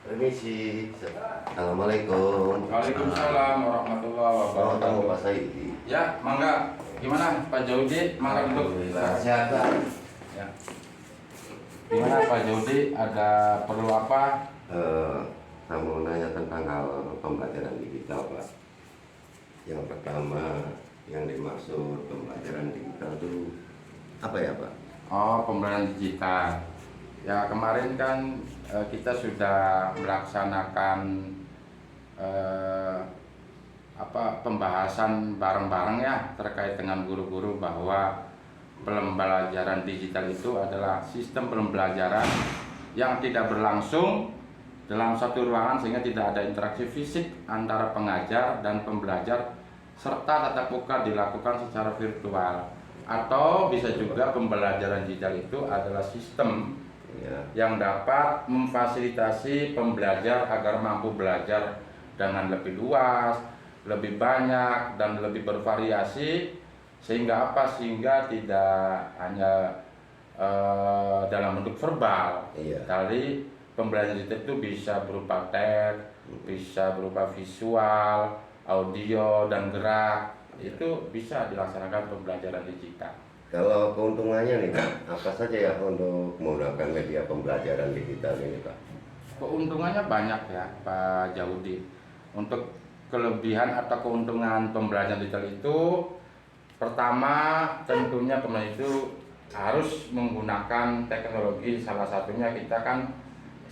Permisi. Assalamualaikum. Waalaikumsalam warahmatullahi Selamat wabarakatuh. datang Pak Saidi. Ya, mangga. Gimana Pak Jaudi? Mangga duduk. Sehat Pak. Ya. Gimana Pak Jaudi? Ada perlu apa? Saya mau nanya tentang hal pembelajaran digital Pak. Yang pertama yang dimaksud pembelajaran digital itu apa ya Pak? Oh, pembelajaran digital. Ya, kemarin kan kita sudah melaksanakan pembahasan bareng-bareng ya terkait dengan guru-guru bahwa pembelajaran digital itu adalah sistem pembelajaran yang tidak berlangsung dalam satu ruangan sehingga tidak ada interaksi fisik antara pengajar dan pembelajar serta tatap muka dilakukan secara virtual. Atau bisa juga pembelajaran digital itu adalah sistem yang dapat memfasilitasi pembelajar agar mampu belajar dengan lebih luas, lebih banyak, dan lebih bervariasi sehingga sehingga tidak hanya dalam bentuk verbal. Tadi pembelajaran digital itu bisa berupa teks, bisa berupa visual, audio, dan gerak. Itu bisa dilaksanakan pembelajaran digital. Kalau keuntungannya nih Pak, apa saja ya untuk menggunakan media pembelajaran digital ini Pak? Keuntungannya banyak ya Pak Jaudi. Untuk kelebihan atau keuntungan pembelajaran digital itu, pertama tentunya pembelajaran itu harus menggunakan teknologi. Salah satunya kita kan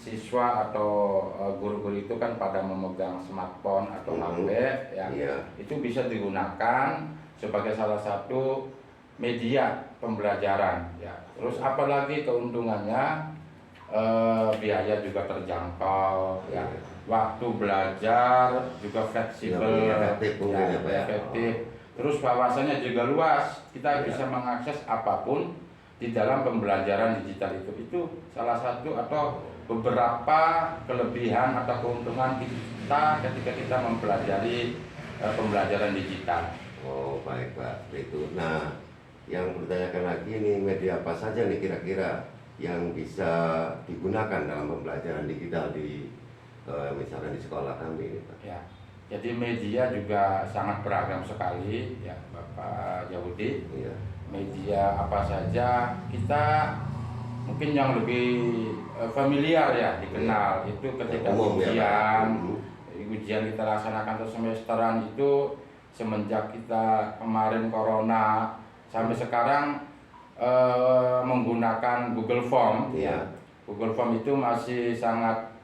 siswa atau guru-guru itu kan pada memegang smartphone atau HP ya. Itu bisa digunakan sebagai salah satu media pembelajaran ya. Terus apalagi keuntungannya, biaya juga terjangkau ya. Waktu belajar juga fleksibel, efektif. Terus wawasannya juga luas. Kita bisa mengakses apapun di dalam pembelajaran digital itu. Itu salah satu atau beberapa kelebihan atau keuntungan kita ketika kita mempelajari pembelajaran digital. Oh baik Pak, itu. Nah, yang bertanyakan lagi ini media apa saja nih kira-kira yang bisa digunakan dalam pembelajaran digital di misalnya di sekolah kami ini Pak? Ya, jadi media juga sangat beragam sekali ya Bapak Yahudi. Media apa saja kita mungkin yang lebih familiar ya dikenal itu ketika ujian kita laksanakan untuk semesteran itu semenjak kita kemarin corona sampai sekarang menggunakan Google Form. Google Form itu masih sangat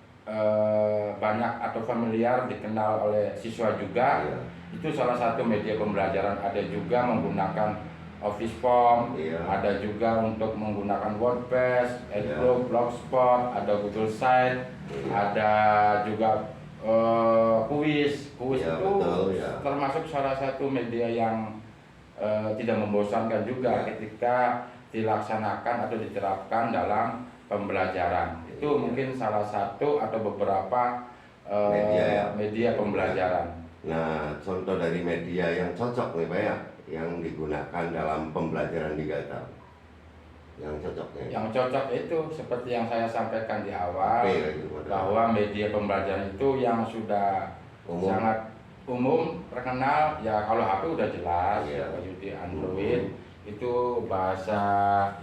banyak atau familiar dikenal oleh siswa juga. Itu salah satu media pembelajaran. Ada juga menggunakan Office Form, ada juga untuk menggunakan WordPress, Outlook, Blogspot, ada Google Site, ada juga kuis itu termasuk salah satu media yang tidak membosankan juga ketika dilaksanakan atau diterapkan dalam pembelajaran. Itu mungkin salah satu atau beberapa media pembelajaran. Nah, contoh dari media yang cocok nih Pak ya, yang digunakan dalam pembelajaran digital, yang cocoknya? Yang cocok itu seperti yang saya sampaikan di awal, bahwa media pembelajaran itu yang sudah sangat umum, terkenal ya. Kalau HP udah jelas, di Android itu bahasa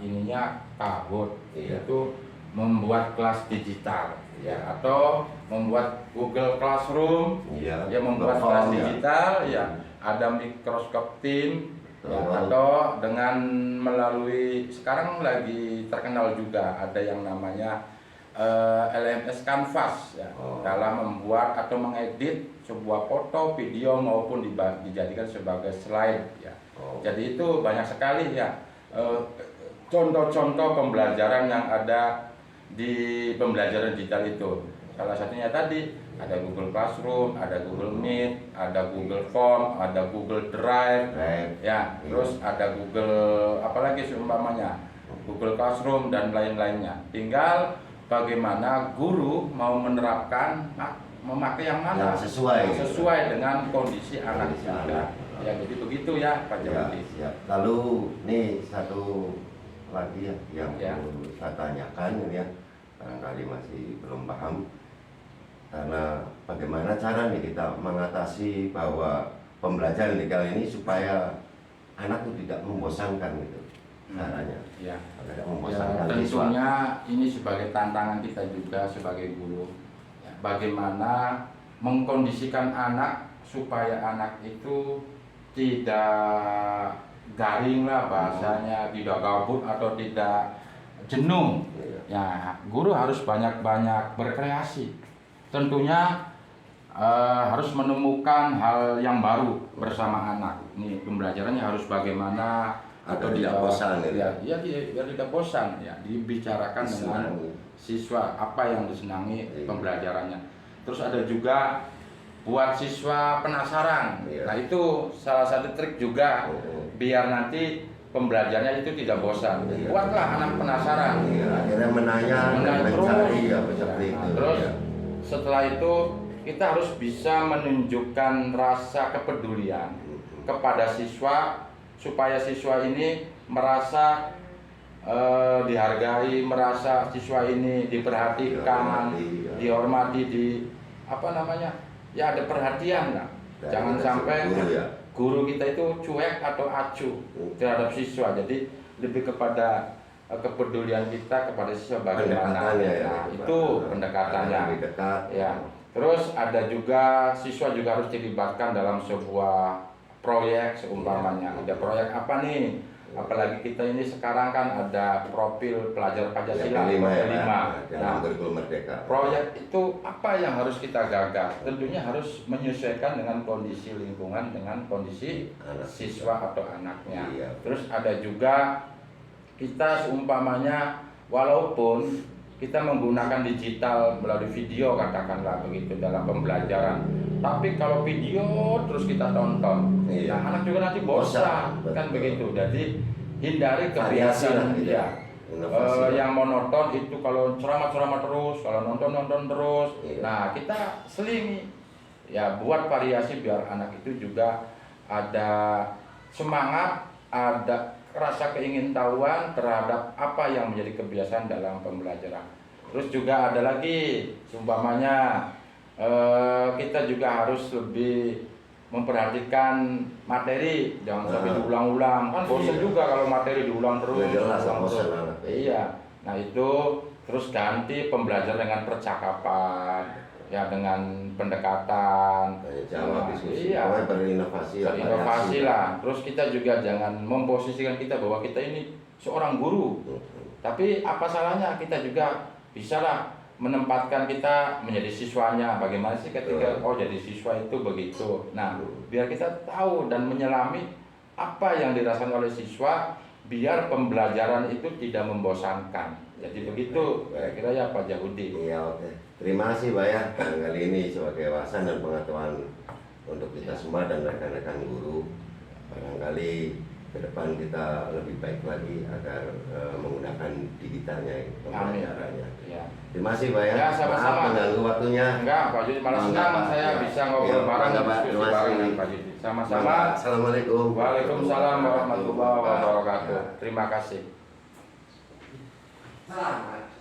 ininya Kahoot, itu membuat kelas digital ya, atau membuat Google Classroom yang membuat kelas digital ya. Ada Microsoft Teams ya, atau dengan melalui sekarang lagi terkenal juga ada yang namanya LMS Canvas ya, dalam membuat atau mengedit sebuah foto, video maupun dijadikan sebagai slide ya. Jadi itu banyak sekali ya contoh-contoh pembelajaran yang ada di pembelajaran digital itu. Salah satunya tadi ada Google Classroom, ada Google Meet, ada Google Form, ada Google Drive, ya. Terus ada Google apalagi seumpamanya Google Classroom dan lain-lainnya. Tinggal bagaimana guru mau menerapkan, memakai yang mana sesuai dengan kondisi anak kita. Ya, jadi begitu ya Pak Jaudi. Lalu nih satu lagi ya yang perlu saya tanyakan ya, barangkali masih belum paham. Karena bagaimana cara nih kita mengatasi bahwa pembelajaran digital ini supaya anak itu tidak membosankan gitu caranya. Ya. Tidak Ya, membosankan siswa. tentunya ini sebagai tantangan kita juga sebagai guru. Ya, bagaimana mengkondisikan anak supaya anak itu tidak garing lah bahasanya, tidak gabut atau tidak jenuh. Iya. Ya, guru harus banyak-banyak berkreasi. Tentunya harus menemukan hal yang baru bersama anak. Ini pembelajarannya harus bagaimana Atau tidak bosan gitu. ya, biar tidak bosan ya, dibicarakan dengan Disenangi. siswa apa yang disenangi Iya. pembelajarannya. Terus ada juga buat siswa penasaran. Iya. Nah, itu salah satu trik juga biar nanti pembelajarannya itu tidak bosan. Iya. Buatlah anak penasaran. Iya, akhirnya menanya dan mencari ya seperti Nah, itu. terus Ya. setelah itu kita harus bisa menunjukkan rasa kepedulian kepada siswa supaya siswa ini merasa dihargai, merasa siswa ini diperhatikan, Dihormati, ya. dihormati, di apa namanya, ya ada perhatian lah. Dari Jangan kita sampai guru, ya. guru kita itu cuek atau acuh terhadap siswa. Jadi lebih kepada kepedulian kita kepada siswa bagaimana. Pendekatannya ya. Nah, itu pendekatannya. Lebih dekat. Ya. Terus ada juga siswa juga harus dilibatkan dalam sebuah proyek seumpamanya. Ada proyek apa nih? Apalagi kita ini sekarang kan ada profil pelajar Pancasila Yang kelima ya, kelima. Pak. Nah, Dalam kurikulum Merdeka. proyek itu apa yang harus kita gagas? Tentunya harus menyesuaikan dengan kondisi lingkungan, dengan kondisi Anak. siswa atau anaknya. Iya. Terus ada juga kita seumpamanya walaupun kita menggunakan digital melalui video katakanlah begitu dalam pembelajaran, tapi kalau video terus kita tonton, Iya. nah anak juga nanti bosan, Bosan, kan betul. begitu. Jadi hindari Variasi lah, kebiasaan gitu. ya. Inovasi. Yang monoton itu kalau ceramah-ceramah terus, kalau nonton terus. Iya. Nah, kita selingi ya, buat variasi biar anak itu juga ada semangat, ada rasa keingintahuan terhadap apa yang menjadi kebiasaan dalam pembelajaran. Terus juga ada lagi, umpamanya kita juga harus lebih memperhatikan materi, jangan sampai diulang-ulang. Kan bosan Iya. juga kalau materi diulang terus. Nggak jelas, diulang bosan terus. anak. Iya. Nah, itu terus ganti pembelajaran dengan percakapan, ya dengan pendekatan. Tanya jawab, diskusi. Iya. Pokoknya berinovasi lah. Berinovasi variasi. lah. Terus kita juga jangan memposisikan kita bahwa kita ini seorang guru. Tapi apa salahnya kita juga bisalah menempatkan kita menjadi siswanya. Bagaimana sih ketika jadi siswa itu begitu. Nah, biar kita tahu dan menyelami apa yang dirasakan oleh siswa biar pembelajaran itu tidak membosankan. Jadi begitu kira-kira ya Pak Jahudi. Iya, oke. Terima kasih Pak ya. Kali ini sebagai wawasan dan pengetahuan untuk kita semua dan rekan-rekan guru. Barangkali ke depan kita lebih baik lagi agar menggunakan digitalnya pembelajarannya. Ya. Terima kasih Pak ya. Ya, sama-sama. Maaf mengganggu waktunya. Enggak, Pak Judi malah Enggak, senang Pak. saya Ya. bisa ngobrol Ya, bareng, enggak, Pak. diskusi Terima bareng kasih. dengan Pak Judi. Sama-sama. Assalamualaikum. Waalaikumsalam warahmatullahi wabarakatuh. Terima kasih. Selamat.